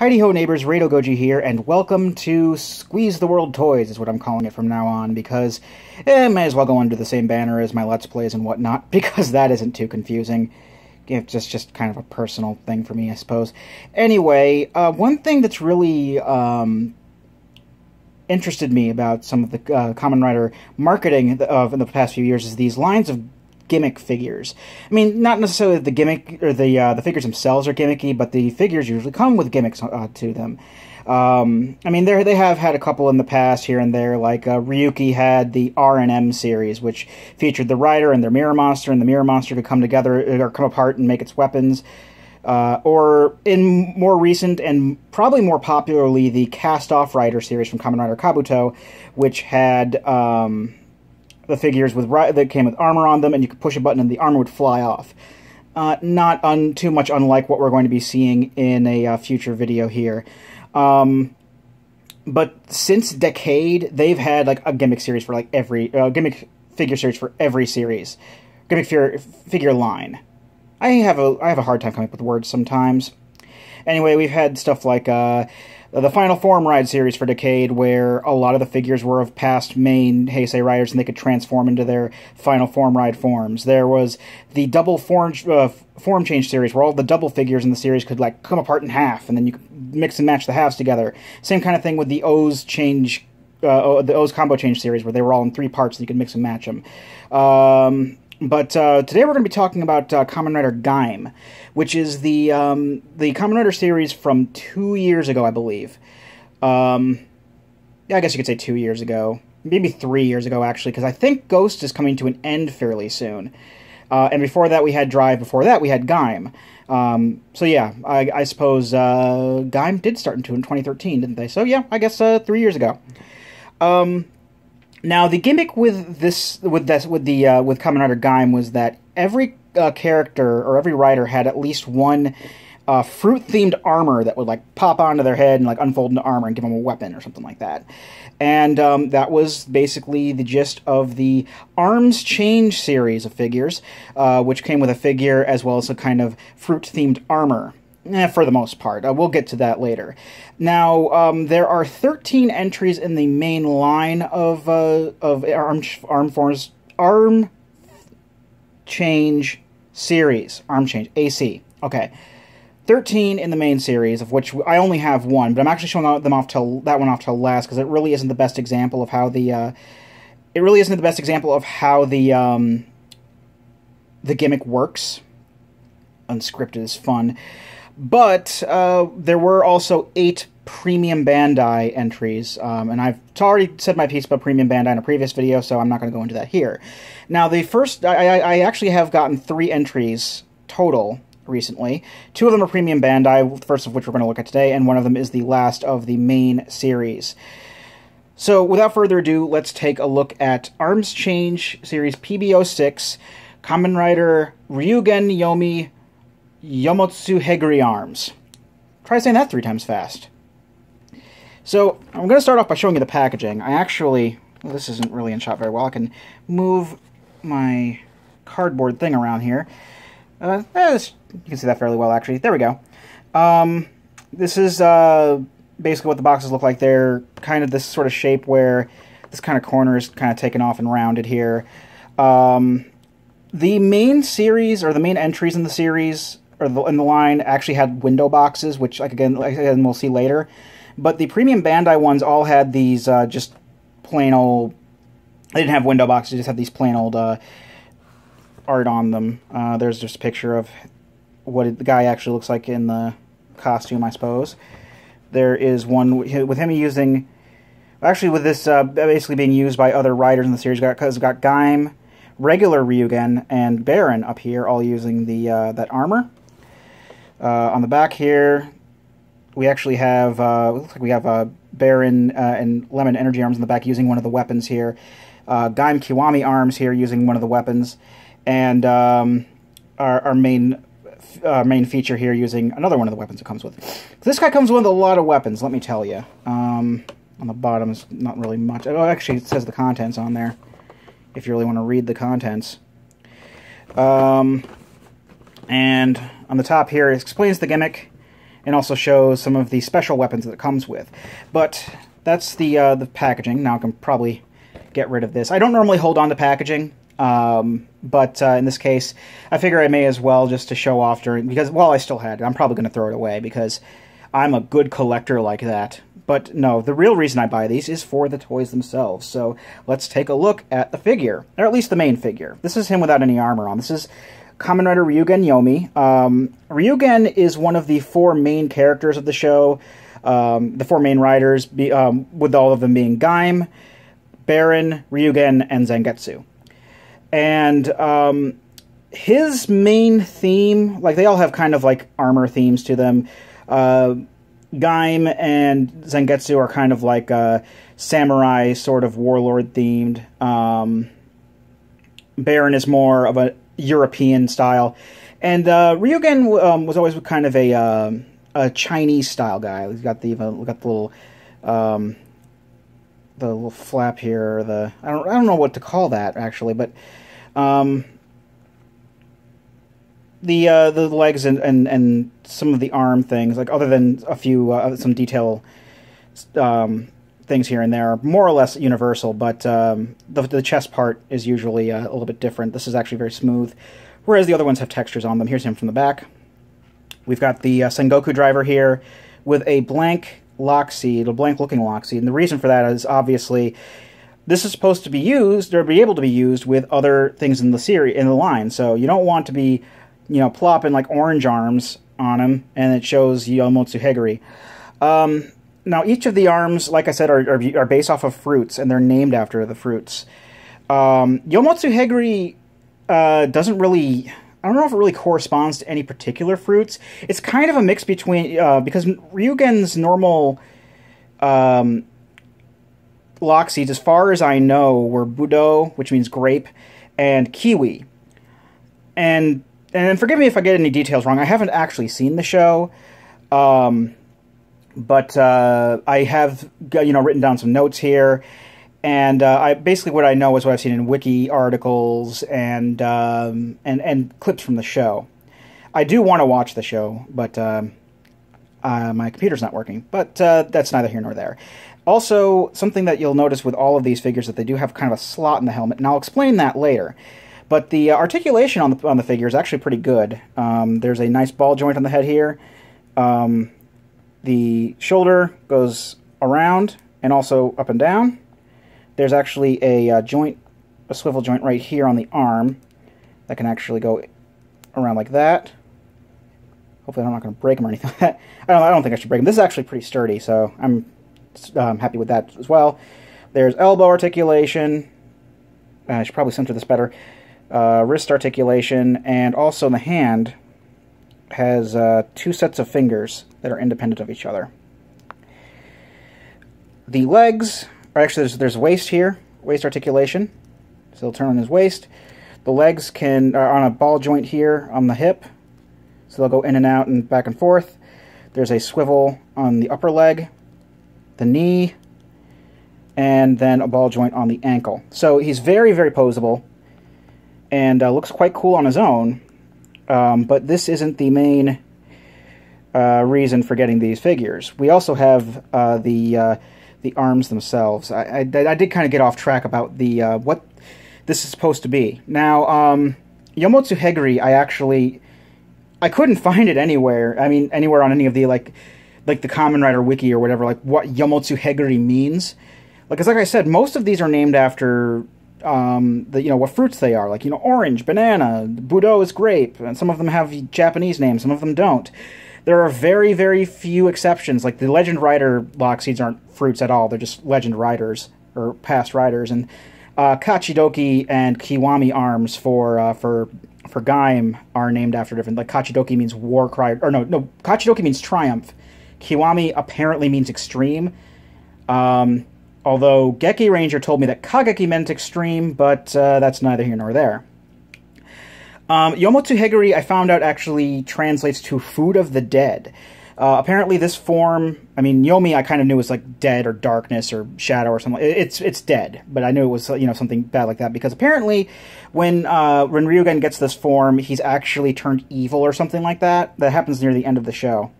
Heidi-ho neighbors, Rado Goji here, and welcome to Squeeze the World Toys, is what I'm calling it from now on, because it may as well go under the same banner as my Let's Plays and whatnot, because that isn't too confusing. It's just kind of a personal thing for me, I suppose. Anyway, one thing that's really interested me about some of the Kamen Rider marketing in the past few years is these lines of gimmick figures. I mean, not necessarily the gimmick or the figures themselves are gimmicky, but the figures usually come with gimmicks to them. I mean, they have had a couple in the past here and there, like Ryuki had the R&M series, which featured the Rider and their Mirror Monster, and the Mirror Monster could come together or come apart and make its weapons. Or in more recent and probably more popularly, the Cast-Off Rider series from Kamen Rider Kabuto, which had the figures that came with armor on them, and you could push a button and the armor would fly off. Not too much unlike what we're going to be seeing in a future video here. But since Decade, they've had like a gimmick series for like every gimmick figure series for every series, gimmick figure line. I have a hard time coming up with words sometimes. Anyway, we've had stuff like the Final Form Ride series for Decade, where a lot of the figures were of past main Heisei Riders, and they could transform into their Final Form Ride forms. There was the Double Form Change series, where all the double figures in the series could like come apart in half, and then you could mix and match the halves together. Same kind of thing with the O's Change, the O's Combo Change series, where they were all in 3 parts, and you could mix and match them. But today we're going to be talking about Kamen Rider Gaim, which is the Kamen Rider series from 2 years ago, I believe. Yeah, I guess you could say 2 years ago. Maybe 3 years ago, actually, because I think Ghost is coming to an end fairly soon. And before that we had Drive, before that we had Gaim. So yeah, I suppose Gaim did start in 2013, didn't they? So yeah, I guess 3 years ago. Now, the gimmick with Kamen Rider Gaim was that every character or every rider had at least one fruit-themed armor that would like pop onto their head and like unfold into armor and give them a weapon or something like that. And that was basically the gist of the Arms Change series of figures, which came with a figure as well as a kind of fruit-themed armor. For the most part. We'll get to that later. Now, there are 13 entries in the main line of Arm Change series. Arm Change, AC. Okay. 13 in the main series, of which I only have one, but I'm actually showing that one off till last, because it really isn't the best example of how the gimmick works. Unscripted is fun. But there were also 8 Premium Bandai entries, and I've already said my piece about Premium Bandai in a previous video, so I'm not going to go into that here. Now, I actually have gotten 3 entries total recently. 2 of them are Premium Bandai, the first of which we're going to look at today, and one of them is the last of the main series. So, without further ado, let's take a look at Arms Change Series PB06, Kamen Rider Ryugen Yomi Yomotsuheguri arms. Try saying that 3 times fast. So, I'm going to start off by showing you the packaging. Well, this isn't really in shot very well. I can move my cardboard thing around here. You can see that fairly well, actually. There we go. This is basically what the boxes look like. They're kind of this sort of shape where this kind of corner is kind of taken off and rounded here. The main series, or the main entries in the series, or in the line, actually had window boxes, which, like again, we'll see later. But the Premium Bandai ones all had these just plain old... They didn't have window boxes, they just had these plain old art on them. There's just a picture of what the guy actually looks like in the costume, I suppose. There is one with him using... Actually, with this basically being used by other riders in the series, because we've got Gaim, regular Ryugen, and Baron up here, all using the that armor. On the back here, we actually have looks like we have Baron and Lemon Energy arms in the back using one of the weapons here. Gaim Kiwami arms here using one of the weapons, and our main feature here using another one of the weapons it comes with. This guy comes with a lot of weapons, let me tell you. On the bottom is not really much. Oh, actually, it says the contents on there, if you really want to read the contents. And on the top here, it explains the gimmick, and also shows some of the special weapons that it comes with. But that's the packaging. Now I can probably get rid of this. I don't normally hold on to packaging, but in this case, I figure I may as well just to show off because while I still had it, I'm probably going to throw it away because I'm a good collector like that. But no, the real reason I buy these is for the toys themselves. So let's take a look at the figure, or at least the main figure. This is him without any armor on. This is Kamen Rider Ryugen Yomi. Ryugen is one of the 4 main characters of the show. The 4 main riders, with all of them being Gaim, Baron, Ryugen, and Zangetsu. And his main theme, like they all have kind of like armor themes to them. Gaim and Zangetsu are kind of like samurai sort of warlord themed. Baron is more of a European style, and Ryugen was always kind of a Chinese style guy. He's got the little flap here. I don't know what to call that actually, but the legs and some of the arm things, like other than a few some detail things here and there, are more or less universal. But the chest part is usually a little bit different. This is actually very smooth, whereas the other ones have textures on them. Here's him from the back. We've got the Sengoku driver here with a blank lock seed, a blank looking lock seed, and the reason for that is obviously this is supposed to be used or be able to be used with other things in the series, in the line. So you don't want to be, plopping like orange arms on him, and it shows Yomotsuheguri. Now, each of the arms, like I said, are based off of fruits, and they're named after the fruits. Yomotsuheguri doesn't really... I don't know if it really corresponds to any particular fruits. It's kind of a mix between... because Ryugen's normal lock seeds, as far as I know, were Budo, which means grape, and Kiwi. And forgive me if I get any details wrong. I haven't actually seen the show, but I have written down some notes here, and basically what I know is what I've seen in wiki articles and clips from the show. I do want to watch the show, but my computer's not working. But that's neither here nor there. Also, something that you'll notice with all of these figures that they do have kind of a slot in the helmet, and I'll explain that later. But the articulation on the figure is actually pretty good. There's a nice ball joint on the head here. The shoulder goes around and also up and down. There's actually a swivel joint right here on the arm that can actually go around like that. Hopefully I'm not going to break them or anything like that. I don't think I should break them. This is actually pretty sturdy, so I'm happy with that as well. There's elbow articulation. I should probably center this better. Wrist articulation, and also the hand has 2 sets of fingers that are independent of each other. The legs are actually, there's waist here, waist articulation, so they'll turn on his waist. The legs are on a ball joint here on the hip, so they'll go in and out and back and forth. There's a swivel on the upper leg, the knee, and then a ball joint on the ankle. So he's very, very posable, and looks quite cool on his own, but this isn't the main reason for getting these figures. We also have the arms themselves. I did kind of get off track about what this is supposed to be. Now, Yomotsuheguri, I couldn't find it anywhere. I mean, anywhere on any of the like the Kamen Rider wiki or whatever, like what Yomotsuheguri means. Like I said, most of these are named after what fruits they are, like orange, banana, Budo is grape, and some of them have Japanese names, some of them don't. There are very, very few exceptions. Like the Legend Rider lock seeds aren't fruits at all; they're just Legend Riders or past riders. And Kachidoki and Kiwami arms for Gaim are named after different. Like Kachidoki means war cry, or no, Kachidoki means triumph. Kiwami apparently means extreme. Although Geki Ranger told me that Kageki meant extreme, but that's neither here nor there. Yomotsuheguri, I found out, actually translates to food of the dead. Apparently this form, I mean, Yomi I kind of knew was like dead or darkness or shadow or something. It's dead, but I knew it was something bad like that, because apparently when gets this form, he's actually turned evil or something like that. That happens near the end of the show.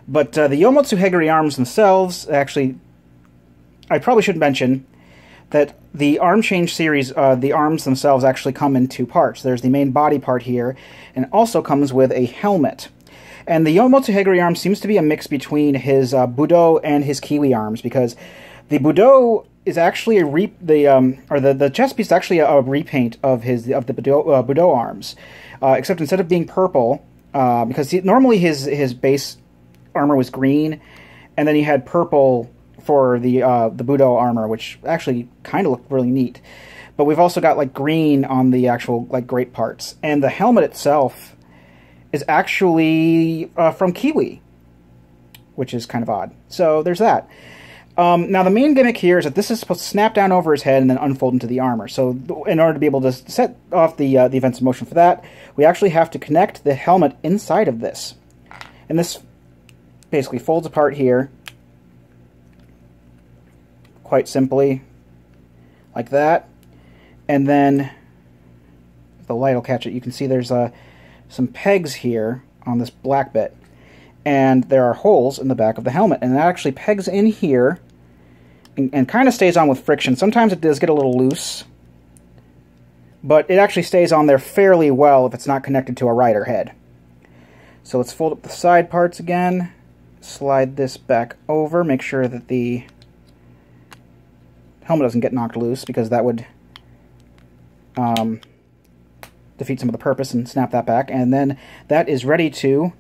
But the Yomotsuheguri arms themselves, actually, I probably should mention that the Arm Change series, the arms themselves actually come in two parts. There's the main body part here, and it also comes with a helmet. And the Yomotsuheguri arm seems to be a mix between his Budo and his Kiwi arms, because the Budo is actually the chest piece is actually a repaint of the Budo arms, except instead of being purple, because normally his base armor was green, and then he had purple for the Budo armor, which actually kind of looked really neat. But we've also got like green on the actual like great parts, and the helmet itself is actually from Kiwi, which is kind of odd. So there's that. Now the main gimmick here is that this is supposed to snap down over his head and then unfold into the armor. So in order to be able to set off the events of motion for that, we actually have to connect the helmet inside of this. And this basically folds apart here, quite simply, like that. And then, if the light will catch it, you can see there's some pegs here on this black bit. And there are holes in the back of the helmet. And it actually pegs in here and kind of stays on with friction. Sometimes it does get a little loose, but it actually stays on there fairly well if it's not connected to a rider head. So let's fold up the side parts again, slide this back over, make sure that the helmet doesn't get knocked loose, because that would defeat some of the purpose, and snap that back. And then that is ready to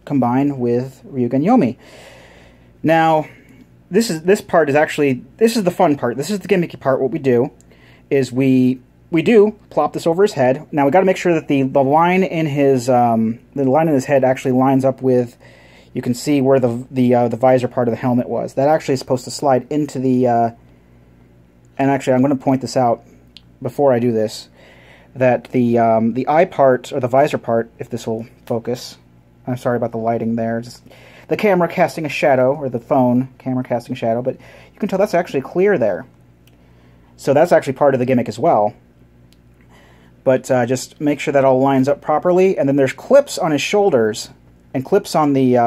combine with Ryugen Yomi. Now, this part is actually, this is the fun part. This is the gimmicky part. What we do is we do plop this over his head. Now we got to make sure that the line in his head actually lines up with, you can see where the visor part of the helmet was. That actually is supposed to slide into the and actually I'm going to point this out before I do this, that the eye part, or the visor part, if this will focus, I'm sorry about the lighting there, just the camera casting a shadow, or the phone camera casting a shadow, but you can tell that's actually clear there. So that's actually part of the gimmick as well. But just make sure that all lines up properly. And then there's clips on his shoulders and clips on the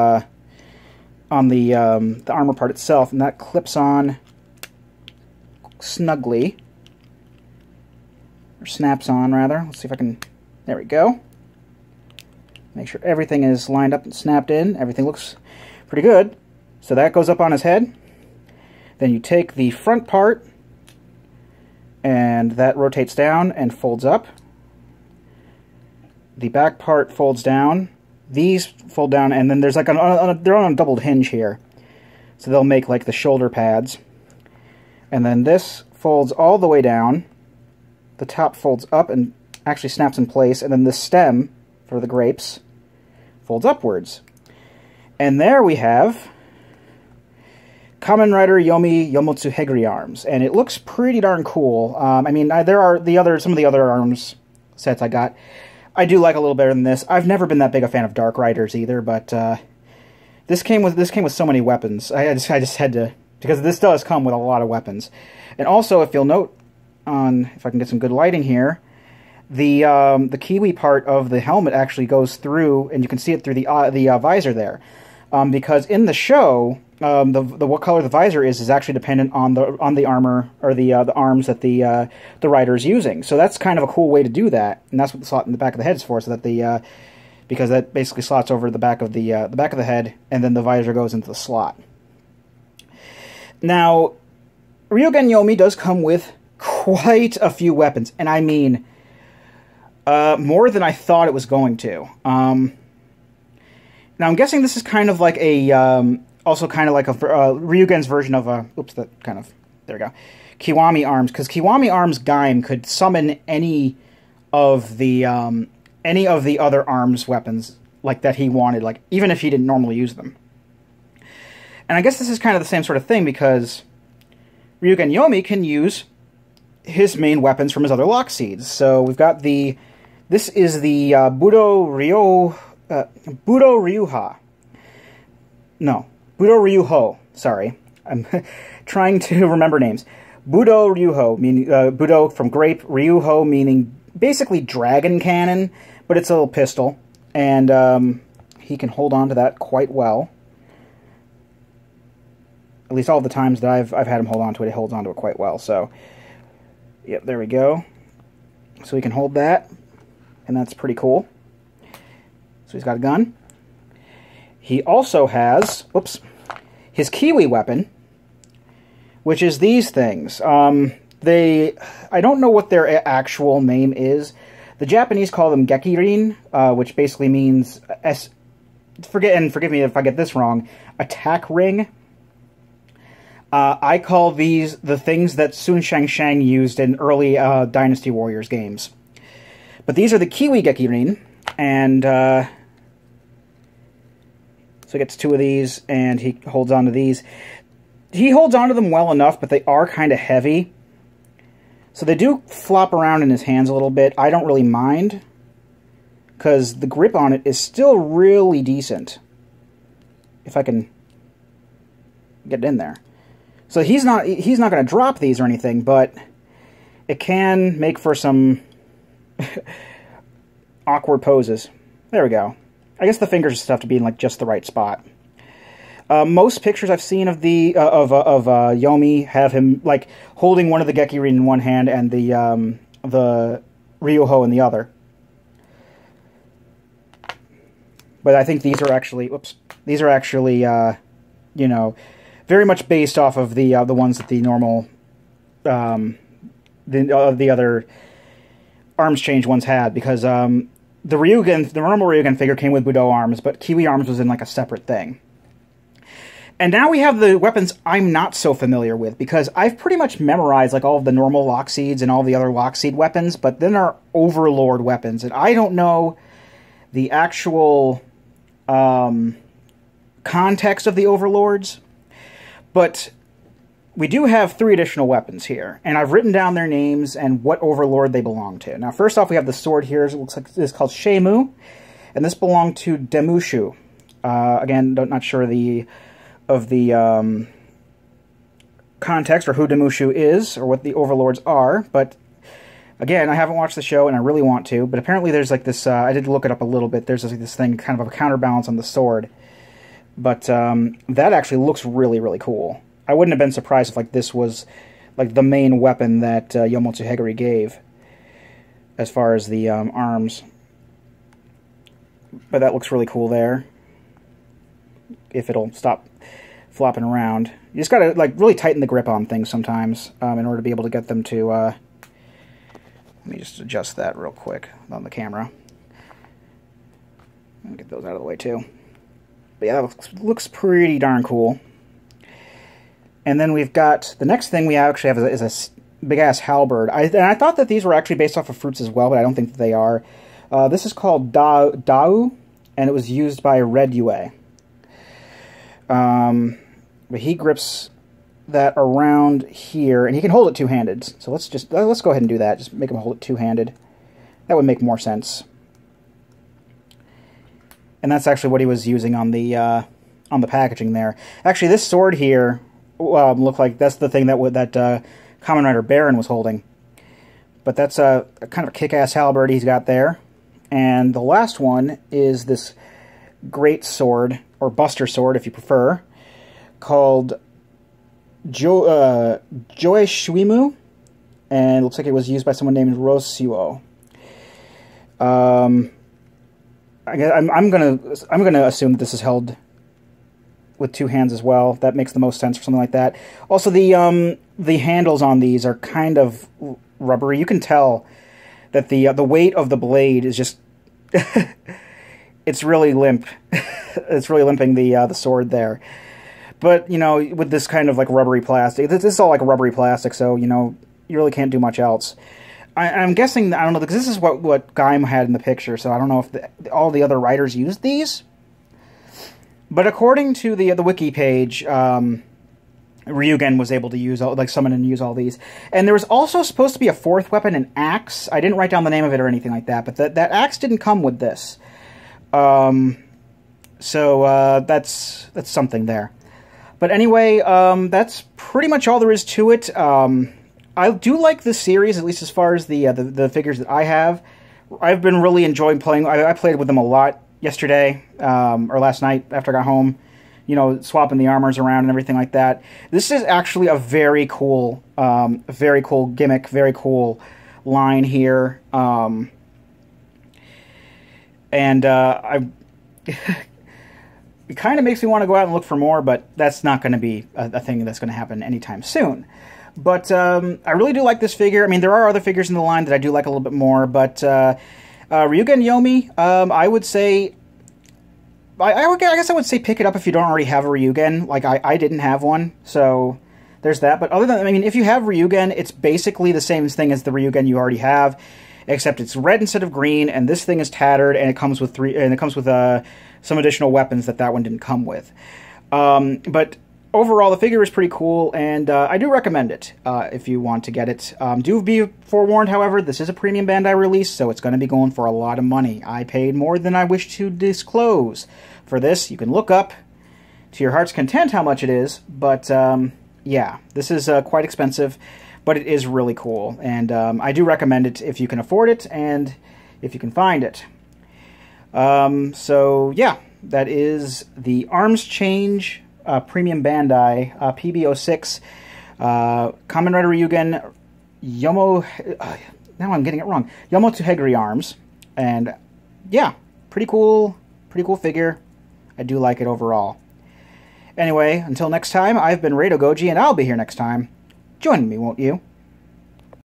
armor part itself, and that clips on snugly, or snaps on rather. Let's see if I can, there we go. Make sure everything is lined up and snapped in. Everything looks pretty good. So that goes up on his head. Then you take the front part, and that rotates down and folds up. The back part folds down. These fold down, and then there's like they're on a doubled hinge here, so they'll make like the shoulder pads. And then this folds all the way down. The top folds up and actually snaps in place, and then the stem for the grapes folds upwards. And there we have Kamen Rider Yomi Yomotsuheguri arms, and it looks pretty darn cool. I mean, there are some of the other arms sets I got. I do like a little better than this. I've never been that big a fan of Dark Riders either, but this came with so many weapons. I just had to, because this does come with a lot of weapons. And also, if you'll note, if I can get some good lighting here, the Kiwi part of the helmet actually goes through, and you can see it through the visor there. Because in the show, what color the visor is actually dependent on the armor, or the arms that the rider is using. So that's kind of a cool way to do that, and that's what the slot in the back of the head is for. So that because that basically slots over the back of the head, and then the visor goes into the slot. Now, Ryugen Yomi does come with quite a few weapons, and I mean more than I thought it was going to. Now I'm guessing this is kind of like also kind of like a Ryugen's version of a, oops, that kind of, there we go, Kiwami arms, because Kiwami arms Gaim could summon any of the other arms weapons like that he wanted, like even if he didn't normally use them. And I guess this is kind of the same sort of thing, because Ryugen Yomi can use his main weapons from his other lock seeds. So we've got this is the Budo Ryuho, sorry. I'm trying to remember names. Budo Ryuho, meaning Budo from grape, Ryuho meaning basically dragon cannon, but it's a little pistol, and he can hold on to that quite well. At least all the times that I've had him hold on to it, he holds on to it quite well. So, yep, there we go. So he can hold that, and that's pretty cool. So he's got a gun. He also has, whoops, his Kiwi weapon, which is these things. I don't know what their actual name is. The Japanese call them gekirin, which basically means, forgive me if I get this wrong, attack ring. I call these the things that Sun Shang used in early Dynasty Warriors games. But these are the Kiwi gekirin, and so he gets 2 of these, and he holds on to these. He holds on to them well enough, but they are kind of heavy. So they do flop around in his hands a little bit. I don't really mind, because the grip on it is still really decent. If I can get it in there. So he's not going to drop these or anything, but it can make for some awkward poses. There we go. I guess the fingers just have to be in like just the right spot. Most pictures I've seen of the Yomi have him like holding one of the gekirin in one hand and the Ryuho in the other. But I think these are actually, you know, very much based off of the ones that the normal, the other arms change ones had, because the Ryugen, the normal Ryugen figure came with Budo arms, but Kiwi arms was in like a separate thing. And now we have the weapons I'm not so familiar with, because I've pretty much memorized like all of the normal Lockseeds and all the other Lockseed weapons, but then there are Overlord weapons, and I don't know the actual context of the Overlords. But we do have 3 additional weapons here, and I've written down their names and what Overlord they belong to. Now, first off, we have the sword here. It looks like it's called Shemu, and this belonged to Demushu. Again, not sure of the context or who Demushu is or what the Overlords are, but again, I haven't watched the show and I really want to. But apparently, there's like this. I did look it up a little bit. There's like this thing, kind of a counterbalance on the sword. But that actually looks really, really cool. I wouldn't have been surprised if like this was like the main weapon that Yomotsuheguri gave as far as the arms. But that looks really cool there. If it'll stop flopping around. You just gotta like really tighten the grip on things sometimes in order to be able to get them to... let me just adjust that real quick on the camera. I'll get those out of the way too. But yeah, that looks pretty darn cool. And then we've got... The next thing we actually have is a big-ass halberd. And I thought that these were actually based off of fruits as well, but I don't think that they are. This is called Dao, and it was used by Red Yue. But he grips that around here, and he can hold it two-handed. So let's go ahead and do that. Just make him hold it two-handed. That would make more sense. And that's actually what he was using on the packaging there. Actually, this sword here looked like that's the thing that Kamen Rider Baron was holding. But that's a kind of a kick-ass halberd he's got there. And the last one is this great sword, or buster sword if you prefer, called Joe Shuimu, and it looks like it was used by someone named Rosuo. I'm gonna assume that this is held with two hands as well. That makes the most sense for something like that. Also, the handles on these are kind of rubbery. You can tell that the weight of the blade is just it's really limp. It's really limping the sword there. But you know, with this kind of like rubbery plastic, this is all like rubbery plastic, so you know you really can't do much else. I'm guessing, I don't know, because this is what Gaim had in the picture, so I don't know if all the other writers used these. But according to the wiki page, Ryugen was able to use summon and use all these. And there was also supposed to be a fourth weapon, an axe. I didn't write down the name of it or anything like that, but that axe didn't come with this. So that's something there. But anyway, that's pretty much all there is to it. I do like this series, at least as far as the figures that I have. I've been really enjoying playing. I played with them a lot yesterday, or last night after I got home. you know, swapping the armors around and everything like that. This is actually a very cool gimmick, very cool line here. It kind of makes me want to go out and look for more, but that's not going to be a thing that's going to happen anytime soon. But I really do like this figure. I mean, there are other figures in the line that I do like a little bit more, but Ryugen Yomi, I would say, I guess I would say pick it up if you don't already have a Ryugen. Like, I didn't have one, so there's that. But other than, I mean, if you have Ryugen, it's basically the same thing as the Ryugen you already have, except it's red instead of green, and this thing is tattered, and it comes with some additional weapons that one didn't come with. But overall, the figure is pretty cool, and I do recommend it if you want to get it. Do be forewarned, however, this is a premium Bandai release, so it's going to be going for a lot of money. I paid more than I wish to disclose for this. You can look up to your heart's content how much it is, but yeah, this is quite expensive, but it is really cool, and I do recommend it if you can afford it and if you can find it. So yeah, that is the Arms Change Premium Bandai PB06 Kamen Rider Ryugen now I'm getting it wrong, Yomotsuheguri arms, and yeah, pretty cool figure. I do like it overall. Anyway, until next time, I've been Rado Goji, and I'll be here next time. Join me, won't you?